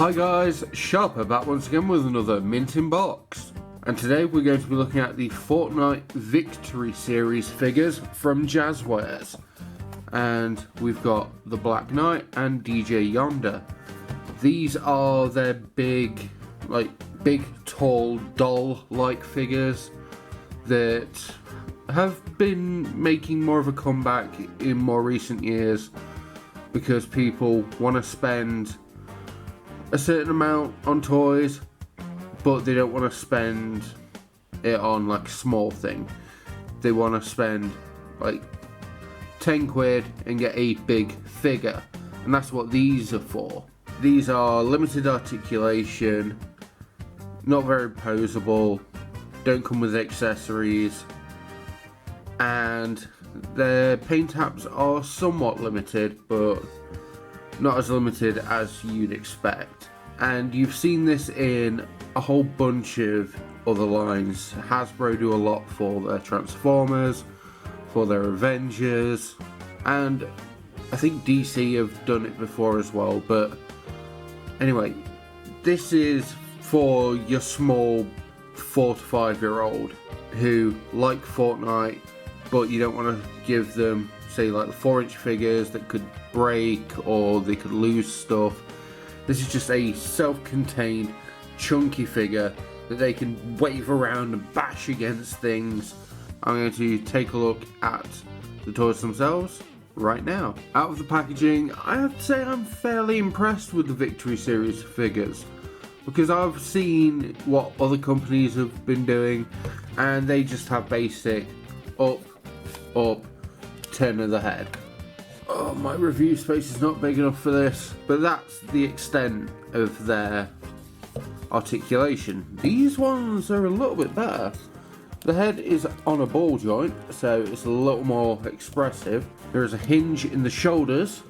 Hi guys, Sharper back once again with another minting box. And today we're going to be looking at the Fortnite Victory Series figures from Jazwares. And we've got the Black Knight and DJ Yonder. These are their big, tall, doll-like figures that have been making more of a comeback in more recent years because people want to spend a certain amount on toys, but they don't want to spend it on like a small thing. They want to spend like 10 quid and get a big figure, and that's what these are for. These are limited articulation, not very posable, don't come with accessories, and their paint tabs are somewhat limited, but not as limited as you'd expect. And you've seen this in a whole bunch of other lines. Hasbro do a lot for their Transformers, for their Avengers, and I think DC have done it before as well. But anyway, this is for your small 4 to 5 year old who like Fortnite, but you don't want to give them, say, like the 4-inch figures that could break or they could lose stuff. This is just a self-contained chunky figure that they can wave around and bash against things. I'm going to take a look at the toys themselves right now. Out of the packaging, I have to say I'm fairly impressed with the Victory Series figures, because I've seen what other companies have been doing and they just have basic up, turn of the head. Oh, my review space is not big enough for this, but that's the extent of their articulation. These ones are a little bit better. The head is on a ball joint, so it's a little more expressive. There is a hinge in the shoulders,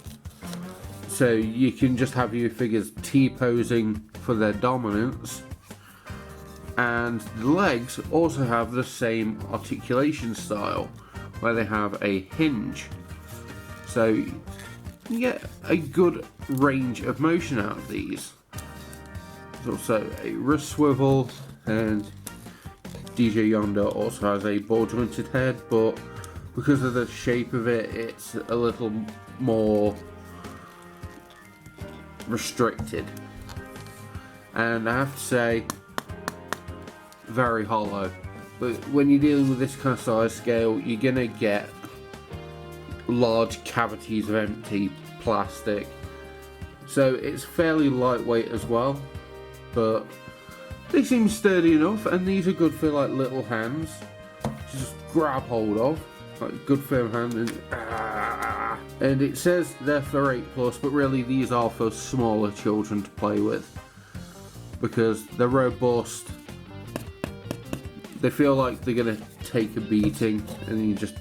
so you can just have your figures T-posing for their dominance. And the legs also have the same articulation style, where they have a hinge. So you get a good range of motion out of these. There's also a wrist swivel, and DJ Yonder also has a ball jointed head, but because of the shape of it, it's a little more restricted. And I have to say, very hollow. But when you're dealing with this kind of size scale, you're gonna get large cavities of empty plastic. So it's fairly lightweight as well, but they seem sturdy enough, and these are good for like little hands to just grab hold of, like good firm hand. And it says they're for 8+, but really these are for smaller children to play with, because they're robust. They feel like they're gonna take a beating, and then you just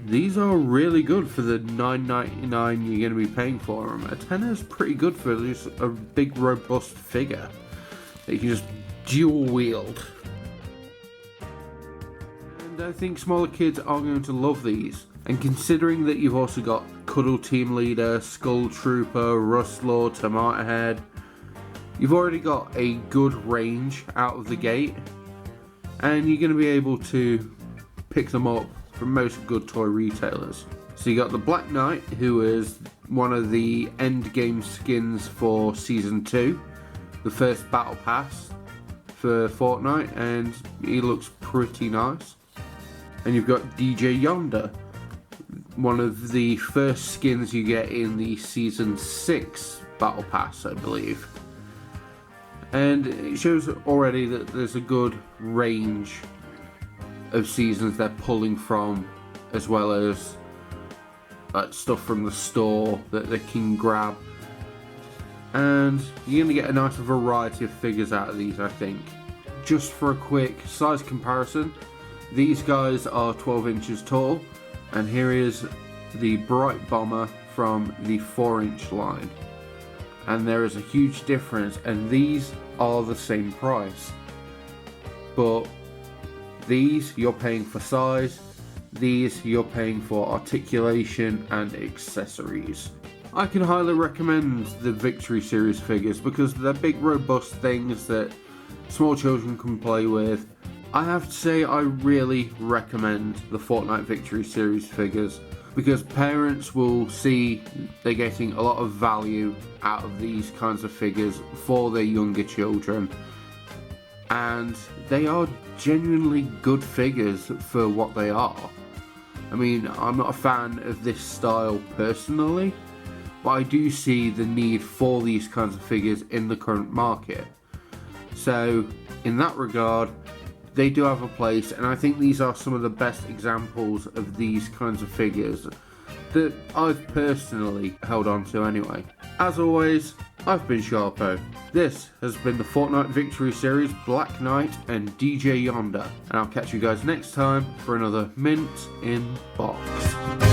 These are really good for the $9.99 you're gonna be paying for them. A tenner is pretty good for just a big robust figure that you can just dual wield. And I think smaller kids are going to love these. And considering that you've also got Cuddle Team Leader, Skull Trooper, Rustlord, Tomato Head, you've already got a good range out of the gate, and you're going to be able to pick them up from most good toy retailers. So you got the Black Knight, who is one of the end game skins for Season 2, the first Battle Pass for Fortnite, and he looks pretty nice. And you've got DJ Yonder, one of the first skins you get in the Season 6 Battle Pass, I believe. And it shows already that there's a good range of seasons they're pulling from, as well as stuff from the store that they can grab. And you're going to get a nice variety of figures out of these, I think. Just for a quick size comparison, these guys are 12 inches tall, and here is the Bright Bomber from the 4-inch line. And there is a huge difference, and these are the same price, but these you're paying for size, these you're paying for articulation and accessories. I can highly recommend the Victory series figures because they're big robust things that small children can play with. I have to say I really recommend the Fortnite Victory series figures because parents will see they're getting a lot of value out of these kinds of figures for their younger children, and they are genuinely good figures for what they are. I mean, I'm not a fan of this style personally, but I do see the need for these kinds of figures in the current market. So in that regard, they do have a place, and I think these are some of the best examples of these kinds of figures that I've personally held on to anyway. As always, I've been Sharpo. This has been the Fortnite Victory Series Black Knight and DJ Yonder, and I'll catch you guys next time for another Mint in Box.